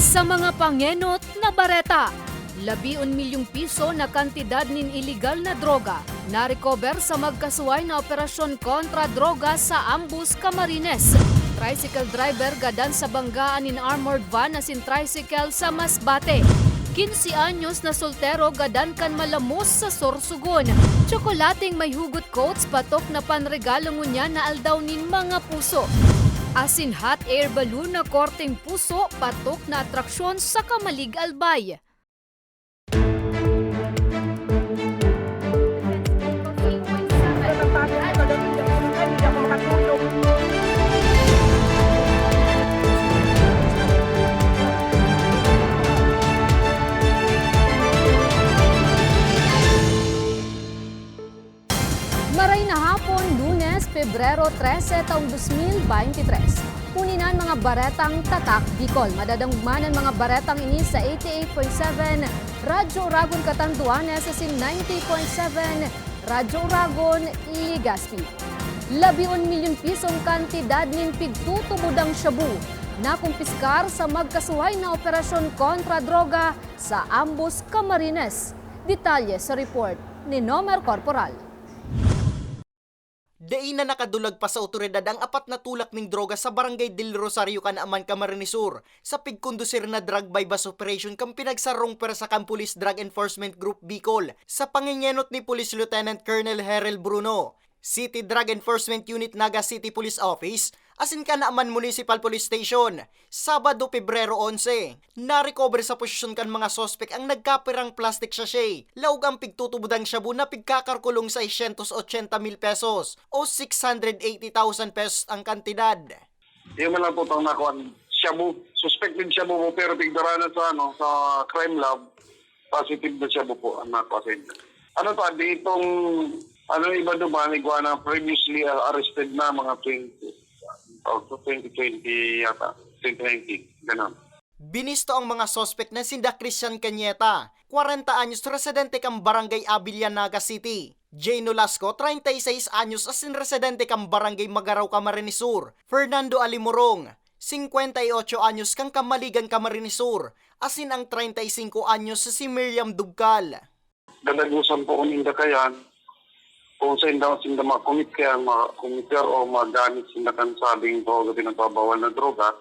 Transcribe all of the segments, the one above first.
Sa mga pangenot na bareta, 11 milyong piso na kantidad nin iligal na droga na-recover sa magkasuway na operasyon kontra droga sa Ambus, Camarines. Tricycle driver gadan sa banggaan nin armored van na sin tricycle sa Masbate. 15 anyos na soltero gadan kan malamos sa Sorsogon. Tsokolating may hugot coats patok na panregalo ngunya na aldaw nin mga puso. Asin hot air balloon na korteng puso patok na atraksyon sa Kamalig, Albay. Maray na hapon, Lunes, Pebrero 13, taong 2023. Uninan mga baretang Tatak Bicol. Madadangmanan mga baretang ini sa 88.7 Radyo Uragon Catanduanes sa 90.7 Radyo Uragon Legazpi. 11 milyon pisong kantidad nin pigtutubudang shabu na kumpiskar sa magkasuhay na operasyon kontra droga sa Ambus, Camarines. Detalye sa report ni Nomer Corporal. Dai na nakadulag pa sa otoridad ang apat na tulak ning droga sa Barangay Del Rosario, Canaaman, Camarines Sur sa pigkondusir na drug bypass operation kang pinagsarong persa kan Police Drug Enforcement Group Bicol sa pangingenot ni Police Lieutenant Colonel Herel Bruno, City Drug Enforcement Unit Naga City Police Office, asin Canaaman Municipal Police Station. Sabado, Pebrero 11, na-recover sa posisyon kan mga sospek ang nagkapirang plastic sachet. Laog ang pigtutubudang shabu na pigkakarkulong sa 680,000 pesos o 680,000 pesos ang kantidad. Yung lang po itong nakuha, shabu, suspected shabu po pero pigdarana sa, sa crime lab, positive na shabu po ang nakuha. Ano to, di itong, iba duman, iguana previously arrested na mga 2020 yata, 2019, ganun. Binisto ang mga sospek na sinda Christian Cañeta, 40 anyos residente kang Barangay Abilian, Naga City. Jay Nolasco, 36 anyos asin residente kang Barangay Magaraw, Camarines Sur. Fernando Alimorong, 58 anyos kang Kamaligan, Camarines Sur. Asin ang 35 anyos si Miriam Dugkal. Dadagusan po kung hindi kayan, kung sa hindi makumit kaya makumiter o magamit sinda kan sabing droga, pinagpabawal na droga,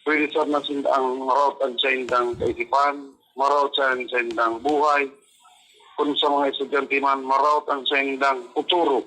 pwede sa na sinda ang marout ang sa indang kaisipan, marout sa indang buhay, kung sa mga estudyante man, marout ang sa indang futuro.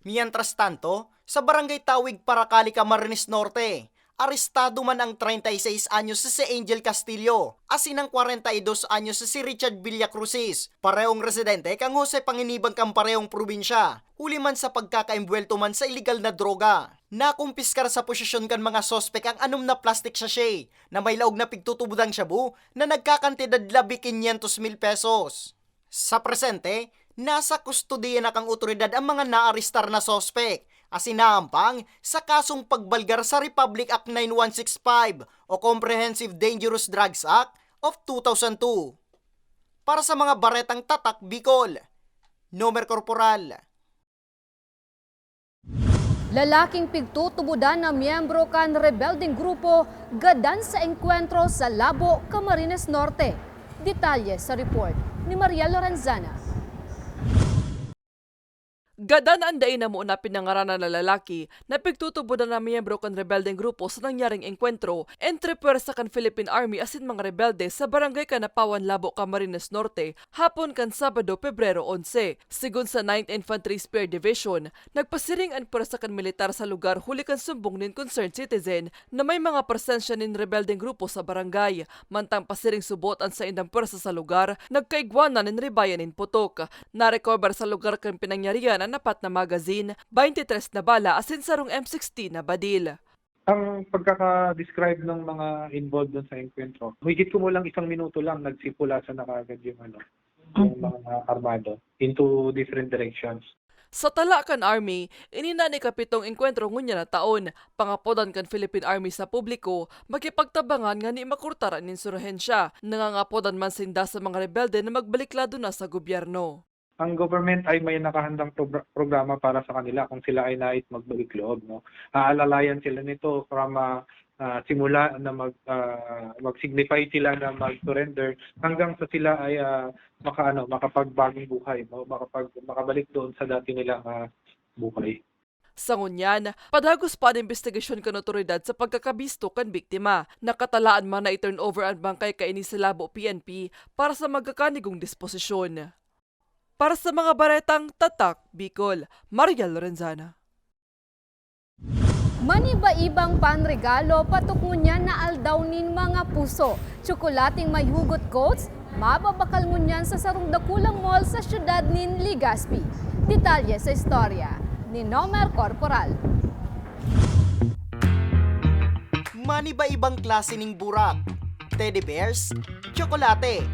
Mientras tanto, sa Barangay Tawig, Paracali, Camarines Norte, arestado man ang 36 anyos si Angel Castillo, asin ang 42 anyos si Richard Villacrucis, parehong residente kang Jose Panginibang kang parehong probinsya, huli man sa pagkakaimbuelto man sa iligal na droga. Nakumpiskar sa posisyon kan mga sospek ang anom na plastic sachet na may laog na pigtutubudang shabu na nagkakantidad 500,000 pesos. Sa presente, nasa kustodiya na kang otoridad ang mga naarestar na sospek, asinampang sa kasong pagbalgar sa Republic Act 9165 o Comprehensive Dangerous Drugs Act of 2002. Para sa mga baretang Tatak Bicol, Nomer Corporal. Lalaking pigtutubudan na miyembro kan rebelding grupo gadan sa engkwentro sa Labo, Camarines Norte. Detalye sa report ni Maria Lorenzana. Gadan anday na mo na pinangaranan na lalaki na pigtutubudan na miyembro kan rebeldeng grupo sa nangyaring engkwentro entre puwersa kan Philippine Army asin mga rebelde sa Barangay Kanapawan, Labo, Camarines Norte hapon kan Sabado, Pebrero 11. Sigun sa 9th Infantry Spear Division, nagpasiring ang puwersa kan militar sa lugar huli kan sumbong nin concerned citizen na may mga presensya nin rebeldeng grupo sa barangay. Mantang pasiring subot ang sa indang puwersa sa lugar, nagkaigwanan nin ribayan nin putok. Na-recover sa lugar kan pinangyarihan ang napat na magazine, 23 na bala asin sarong M16 na badil. Ang pagkaka-describe ng mga involved doon sa enkwentro, higit kumulang 1 minuto lang nagsipulasan na kagad yung mga armado into different directions. Sa Talakan Army, inina ni kapitong engkwentro ngunya na taon, pangapodan kan Philippine Army sa publiko, magipagtabangan nga ni makurtaran insurhensya, nangangapodan man sinda sa mga rebelde na magbaliklado na sa gobyerno. Ang government ay may nakahandang programa para sa kanila kung sila ay nais magbalik loob. No? Aalalayan sila nito from simula na mag-signify sila na mag-surrender hanggang sa sila ay makapagbagong buhay, makabalik doon sa dati nilang buhay. Sa ngunyan, padagos pa ang investigasyon kan otoridad sa pagkakabisto kan biktima. Nakatalaan man na i-turn over ang bangkay kay ni Silabo PNP para sa magkakanigong disposisyon. Para sa mga baretang Tatak, Bicol, Maria Lorenzana. Maniba-ibang panregalo patok ngunyan na aldaw nin mga puso. Tsokolating may hugot coats, mababakal ngunyan sa sarong dakulang mall sa syudad nin Legazpi. Detalye sa istorya ni Nomer Corporal. Maniba-ibang klase ning burak, teddy bears, tsokolate,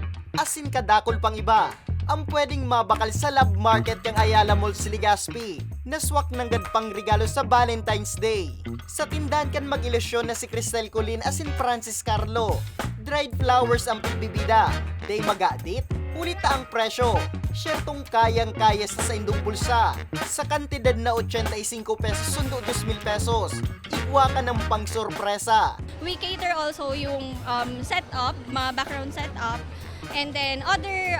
asin kadakol pang iba ang pwedeng mabakal sa Love Market kang Ayala Mall sa Legazpi. Naswak ng gadpang regalo sa Valentine's Day. Sa tindahan kan mag-ilusyon na si Cristel Colin asin Francis Carlo. Dried flowers ang pagbibida. Day magadit, ulit ang presyo. Syertong kayang-kaya sa indong bulsa. Sa kantidad na 85 pesos sundo 2,000 pesos. Igwa ka ng pang sorpresa. We cater also yung setup, mga background setup, and then other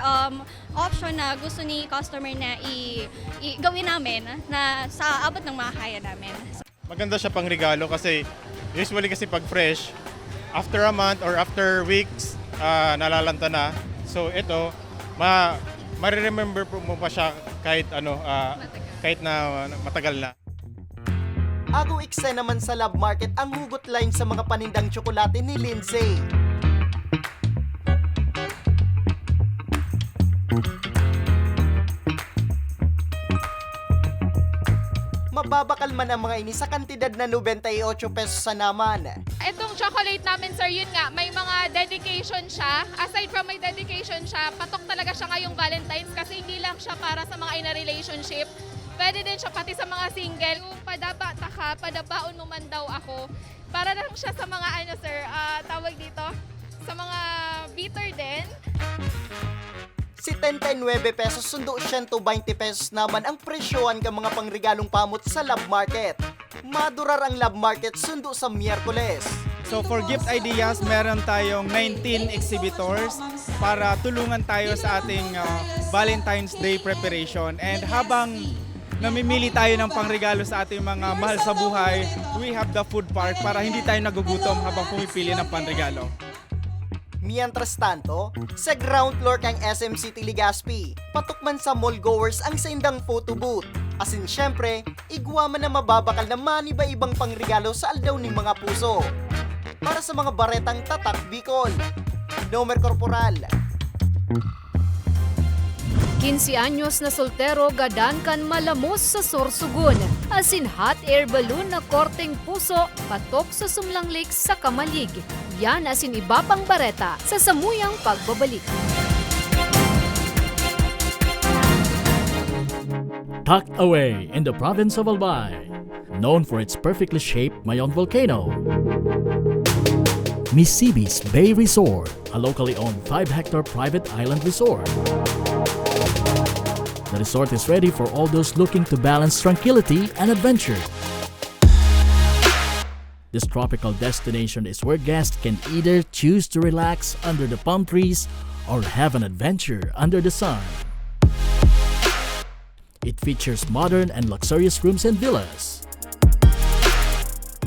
option na gusto ni customer na gawin namin na sa abot ng mga kaya namin. Maganda siya pang regalo kasi usually kasi pag fresh, after a month or after weeks, nalalanta na. So ito, ma-remember mo pa siya kahit kahit na matagal na. Ago ikse naman sa Love Market ang hugot line sa mga panindang tsokolate ni Lindsay. Mababakal man ang mga ini sa kantidad na 98 pesos sa naman. Itong chocolate namin, sir, yun nga, may mga dedication siya. Aside from may dedication siya, patok talaga siya ngayong Valentine's kasi hindi lang siya para sa mga in a relationship. Pwede din siya pati sa mga single. Kung padabata ka, padabaon mo man daw ako. Para lang siya sa mga tawag dito, sa mga bitter din. Si 10.9 pesos sundo 120 pesos naman ang presyohan ka mga pangregalong pamot sa Love Market. Madurar ang Love Market sundo sa Miyerkules. So for gift ideas, meron tayong 19 exhibitors para tulungan tayo sa ating Valentine's Day preparation. And habang namimili tayo ng pangregalo sa ating mga mahal sa buhay, we have the food park para hindi tayo nagugutom habang pumipili ng pangregalo. Mientras tanto, sa ground floor kang SM City Legazpi, patok man sa mall goers ang saindang photo booth. Asin syempre, igwa man na mababakal na maniba-ibang pangregalo sa aldaw ng mga puso. Para sa mga baretang Tatak, Bicol, Nomer Corporal. 15 anyos na soltero gadan kan malamos sa Sorsogon. Asin hot air balloon na korteng puso patok sa Sumlang Lake sa Kamalig. Yan asin iba pang bareta sa samuyang pagbabalik. Tucked away in the province of Albay, known for its perfectly shaped Mayon volcano, Misibis Bay Resort, a locally owned 5-hectare private island resort. The resort is ready for all those looking to balance tranquility and adventure. This tropical destination is where guests can either choose to relax under the palm trees or have an adventure under the sun. It features modern and luxurious rooms and villas,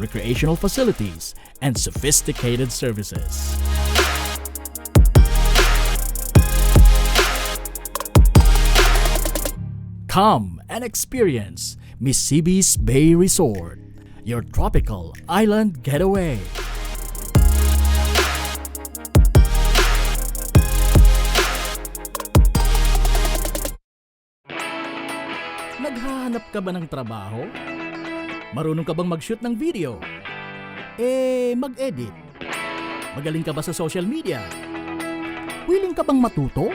recreational facilities, and sophisticated services. Come and experience Misibis Bay Resort, your tropical island getaway. Naghahanap ka ba ng trabaho? Marunong ka bang mag-shoot ng video? Mag-edit? Magaling ka ba sa social media? Willing ka bang matuto?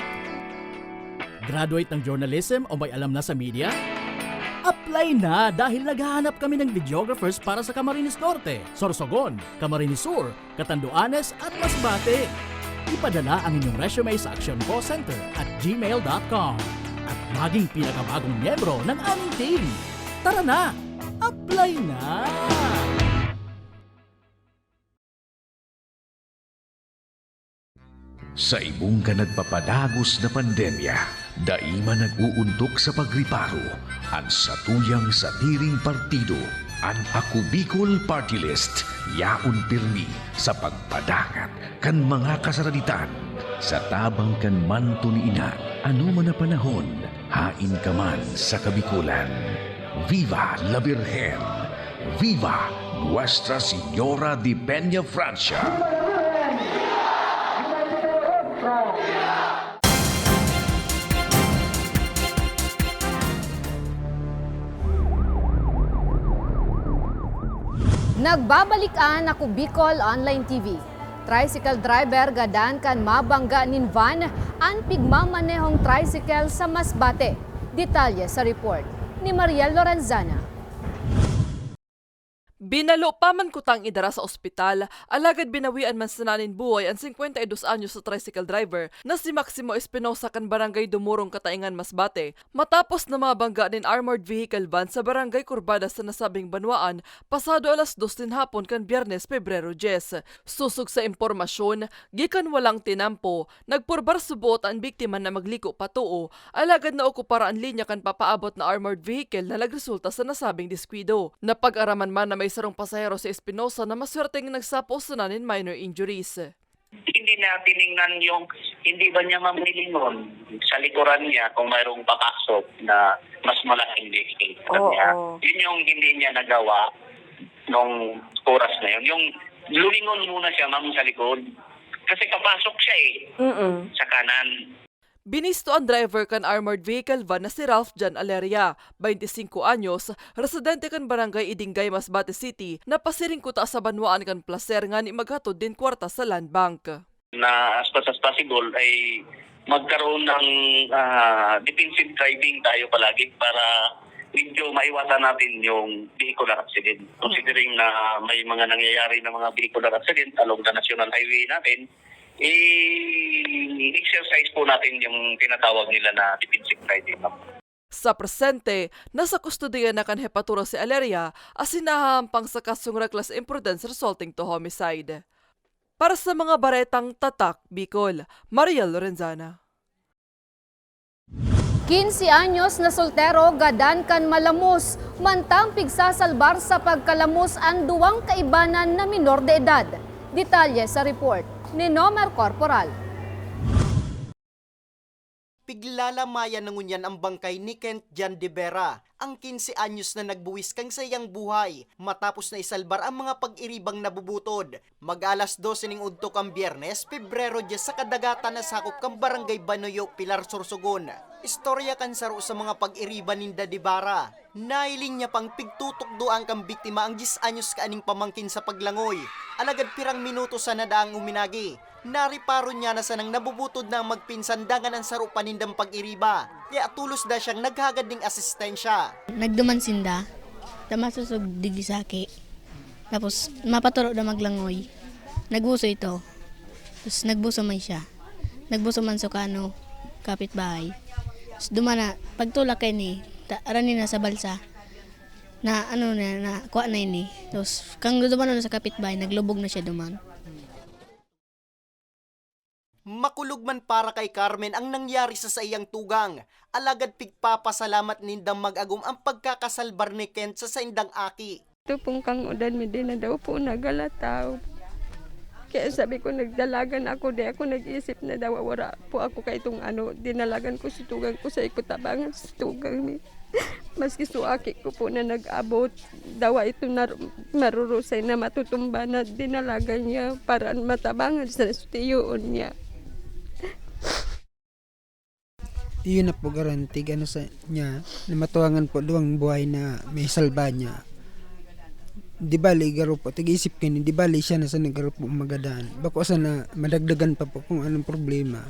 Graduate ng journalism o may alam na sa media? Apply na dahil naghahanap kami ng videographers para sa Camarines Norte, Sorsogon, Camarines Sur, Catanduanes at Masbate. Ipadala ang inyong resume sa Action Call Center at gmail.com at maging pinakabagong miyembro ng aming team. Tara na! Apply na! Sa ibong ka nagpapadagos na pandemya, daima nag-uuntok sa pagriparo, ang satuyang sa tiring partido, ang Ako Bicol Party List, yaon pirmi sa pagpadangat kan mga kasaraditan, sa tabang kan manto ni ina, ano man na panahon, hain ka man sa kabikulan. Viva la Virgen! Viva Nuestra Señora de Peña Francia! Nagbabalikan ako Bicol Online TV. Tricycle driver gadan kan mabangga nin van ang pigmamanehong tricycle sa Masbate. Detalye sa report ni Mariel Lorenzana. Binalo pa man kutang idara sa ospital, alagad binawian man sa nanin buhay ang 52 anyos sa tricycle driver na si Maximo Espinosa kan barangay Dumurong Kataingan, Masbate, matapos na mabangga nin armored vehicle van sa barangay Curbada sa nasabing banwaan pasado alas 2 din hapon kan Biyernes, Pebrero 10. Susog sa impormasyon, gikan walang tinampo, nagpurbar subuot ang biktima na magliko patuo, alagad na okupara ang linya kan papaabot na armored vehicle na nagresulta sa nasabing diskwido. Napag-araman man na may sarong pasahero si Espinosa na maswerteng nagsapos na nanin minor injuries. Hindi na tiningnan yung hindi ba niya mamilingon sa likuran niya kung mayroong pakasok na mas malaking vehicle niya. Yun yung hindi niya nagawa nung oras na yun. Yung lumingon muna siya ma'am sa likod kasi papasok siya sa kanan. Binisto ang driver kan armored vehicle van na si Ralph Jan Aleria, 25 anyos, residente kan barangay Idingay, Masbate City, na pasiring kuta sa banwaan kan placer nga ni maghatod din kwarta sa land bank. Na as much as possible ay magkaroon ng defensive driving tayo palagi para medyo maiwasan natin yung vehicular accident. Considering na may mga nangyayari na mga vehicular accident along the national highway natin, i-exercise po natin yung tinatawag nila na defensive driving. Sa presente, nasa kustodiya na kan Hepatura si Aleria as sinahampang sa kasong reckless imprudence resulting to homicide. Para sa mga baretang Tatak, Bicol, Mariel Lorenzana. 15 anyos na soltero gadan kan malamos, mantang pigsasalbar sa pagkalamos ang duwang kaibanan na minor de edad. Detalye sa report ni Nomer Corporal. Piglalamayan ng unyan ang bangkay ni Kent Jan de Vera, ang 15 anyos na nagbuwis kang sayang buhay matapos na isalbar ang mga pag-iribang nabubutod. Mag-alas 12 ning udto kang Biyernes, Pebrero 10 sa kadagatan na sakop kang Barangay Banoyo, Pilar, Sorsogon. Istorya kan saro sa mga pag-iriban ni de Vera. Nailing niya pang pigtutukdoan kang biktima ang 10 anyos kaaning pamangkin sa paglangoy. Alagad pirang minuto sa nadaang uminagi. Nariparo niya na sanang nabubutod na magpinsan dangan ang saro panindang pag-iriba. Kaya tulos na siyang naghagad ng asistensya. Nagduman sinda, masusog digisaki. Tapos mapaturo na maglangoy. Nagbuso ito. Tapos nagbuso man siya. Nagbuso man sukano, kapitbahay. Tapos dumana, pagtulak kay ni, arani na sa balsa. Na kuha na ini. Tapos kang duman na sa kapitbahay, naglubog na siya duman. Makulog man para kay Carmen ang nangyari sa sayang tugang. Alagad pigpapasalamat nindang mag-agum ang pagkakasalbar ni Kent sa saindang aki. Ito pong kang udan mi din na daw po nagalataw. Kaya sabi ko nagdalagan ako, di ako nag-isip na daw wala po ako kay itong dinalagan ko si tugang ko sa ikutabangan sa tugang ni. Maski suaki ko po na nag-abot, dawa ito marurusay na matutumba na dinalagan niya para matabangan sa tiyoon niya. Iyon na po garantig sa niya na matuwangan po duwang buhay na may salba niya. Di bali garo po, tig-isip kayo, di bali siya na sa nagaro po magadaan. Bako sa na madagdagan pa po kung anong problema.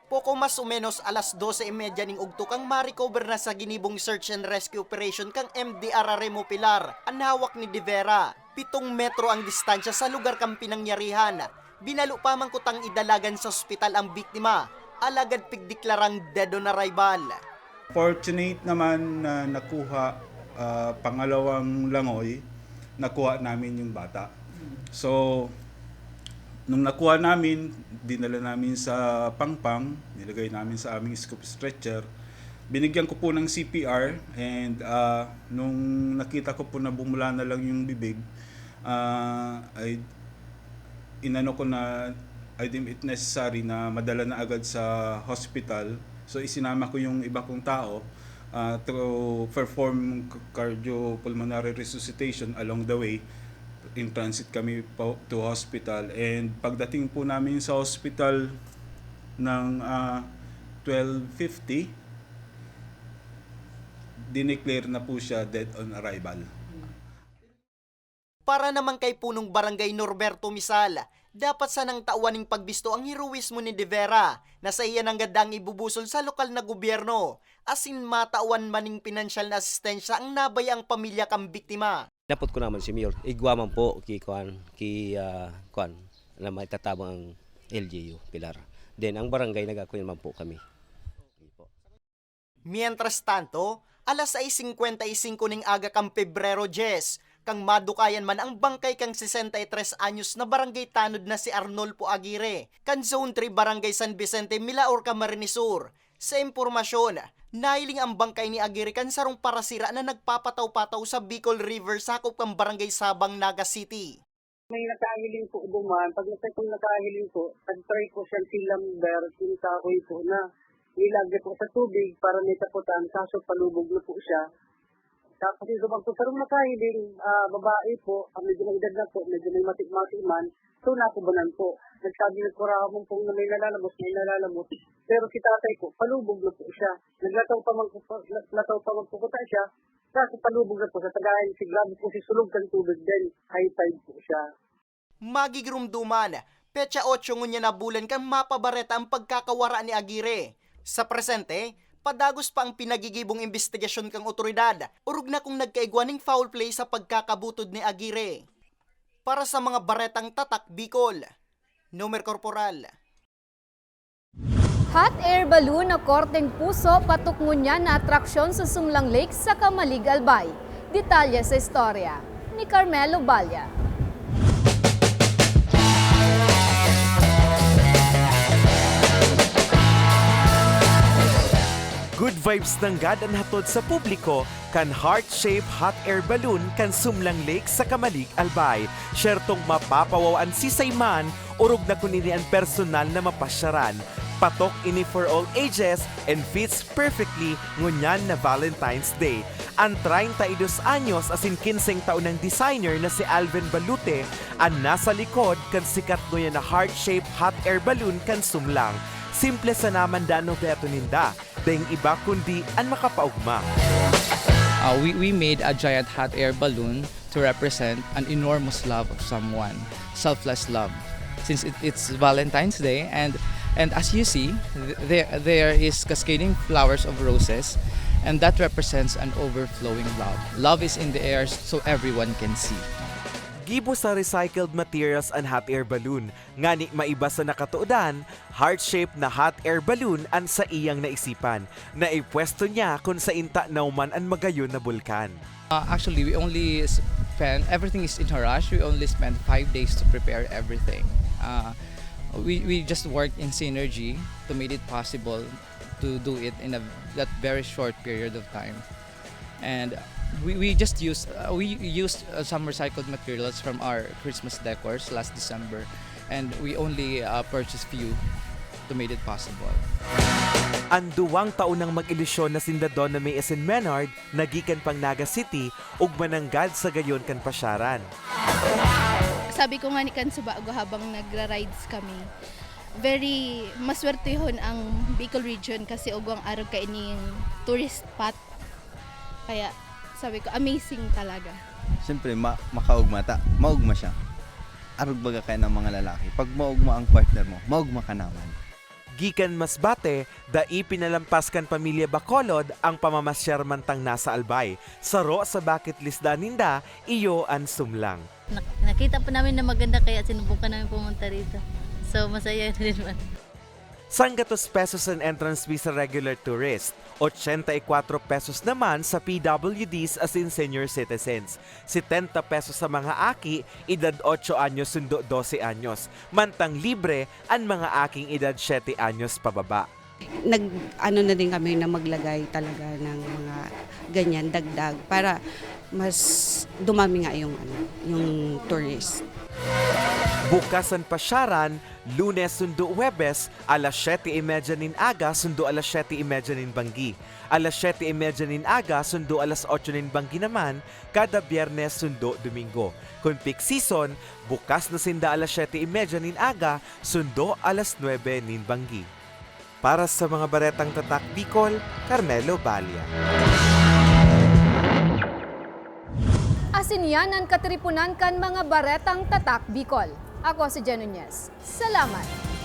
Poko mas o menos alas 12:30 ning ugto kang ma-recover na sa ginibong search and rescue operation kang MDR Remo Pilar. Ang hawak ni De Vera, 7 metro ang distansya sa lugar kang pinangyarihan. Binalo pa man kutang idalagan sa ospital ang biktima. Alagad pigdeklarang dead on arrival. Fortunate naman na nakuha pangalawang langoy, nakuha namin yung bata. So Nung nakuha namin, dinala namin sa pangpang, nilagay namin sa aming scoop stretcher. Binigyan ko po ng CPR and nung nakita ko po na bumula na lang yung bibig, ay inano ko na I deem it necessary na madala na agad sa hospital. So isinama ko yung iba kong tao to perform cardiopulmonary resuscitation along the way. In transit kami po to hospital, and pagdating po namin sa hospital ng 12:50, dineclare na po siya dead on arrival. Para naman kay punong barangay Norberto Misal, dapat sanang tauaning pagbisto ang heroismo ni De Vera na sa iyan ang gandang ibubusol sa lokal na gobyerno, asin matawan maning pinansyal na asistensya ang nabay ang pamilya kang biktima. Napot ko naman si Mayor, igwaman po kuan na may tatabang ang LGU, Pilar. Then ang barangay nagakuyan man po kami. Mientras tanto, alas 6:55 ning aga kang Pebrero 10, kang madukayan man ang bangkay kang 63 anyos na barangay tanod na si Arnolfo Aguirre, kan Zone 3 Barangay San Vicente, Milaor, Camarines Sur. Sa impormasyon, nailing ang bangkay ni Aguirre kan sarong parasira na nagpapataw-pataw sa Bicol River sakop kang Barangay Sabang, Naga City. May nakahiling po duman, pag nakahiling po, tag-try po siyang silamber, kinakahoy po na nilagay po sa tubig para may taputan, kaso palubog na po siya. Tapos yung dumang po sarong nakahiling, babae po, medyo nagdad na po, medyo may matik-matik man, so nakubanan po. Nagsabi ng kuramong pong na may nalalabos, pero si tatay po, palubog na po siya. Naglataw pa man po siya, kaso palubog na po sa tagayan, si grabe po si sulog ng tubig din, high tide po siya. Magigirumduman, petsa 8 ngunya na bulan kang mapabareta ang pagkakawara ni Aguirre. Sa presente, padagos pa ang pinagigibong investigasyon kang otoridad, urog na kung nagkaigwaning foul play sa pagkakabutod ni Aguirre. Para sa mga baretang tatak Bicol, Nomer Corporal. Hot air balloon na korteng puso patok ngunya na atraksyon sa Sumlang Lake sa Kamalig, Albay. Detalye sa istorya ni Carmelo Balya. Good vibes ng gad ang hatod sa publiko kan heart-shaped hot air balloon kan Sumlang Lake sa Kamalig, Albay. Syertong mapapawawaan si Sayman, urog na kunini ang personal na mapasyaran. Patok ini for all ages and fits perfectly ngunyan na Valentine's Day. Ang 32 anyos asin 15 taon ng designer na si Alvin Balute ang nasa likod kan sikat nguyan na heart-shaped hot air balloon kan Sumlang. Simple sa naman dano beto ninda, dahil iba kundi ang makapaugma. We made a giant hot air balloon to represent an enormous love of someone, selfless love. Since it's Valentine's Day, and as you see, there is cascading flowers of roses, and that represents an overflowing love. Love is in the air so everyone can see. Gibo sa recycled materials ang hot air balloon. Ngani maiba sa nakatuodan, heart-shaped na hot air balloon ang sa iyang naisipan. Naipwesto niya kung sa inta nauman ang magayon na bulkan. Actually, we only spend, everything is in a rush. We only spent 5 days to prepare everything. We just worked in synergy to make it possible to do it in that very short period of time. And we used some recycled materials from our Christmas decors last December, and we only purchased few to make it possible. Ang 2 taon nang mag-ilusyon na sinda Donna May and Menard, nagikan pang Naga City, ug mananggad sa gayon kan pasyaran. Sabi ko nga ni Kansubago habang nagra-rides kami, very maswertehon ang Bicol region kasi ugwang araw ka ining tourist spot. Kaya sabi ko, amazing talaga. Siyempre, makaugma maugma siya. Arog baga kayo ng mga lalaki. Pag maugma ang partner mo, maugma ka naman. Gikan Masbate, dai pinalampas kan pamilya Bacolod ang pamamasyar mantang nasa Albay. Saro sa bucket list daninda, iyo ang Sumlang. Nakita po namin na maganda kaya sinubukan namin pumunta rito. So masaya rin man. Sanggatos pesos ang entrance fee sa regular tourist. 84 pesos naman sa PWDs as in senior citizens. 70 pesos sa mga aki, edad 8 anyos sundo 12 anyos. Mantang libre ang mga aking edad 7 anyos pababa. Nag-ano na din kami na maglagay talaga ng mga ganyan, dagdag, para mas dumami nga yung tourist. Bukas ang pasyaran, Lunes sundo Huwebes, alas 7:30 nin aga sundo alas 7:30 nin Banggi. Alas 7:30 nin aga sundo alas 8 nin Banggi naman, kada Biyernes sundo Domingo. Kung peak season, bukas na sinda alas 7:30 nin aga sundo alas 9 nin Banggi. Para sa mga baretang tatak Bicol, Carmelo Balia. Asinyanan katripunan kan mga baretang tatak Bicol. Ako si Jen Nunez. Salamat!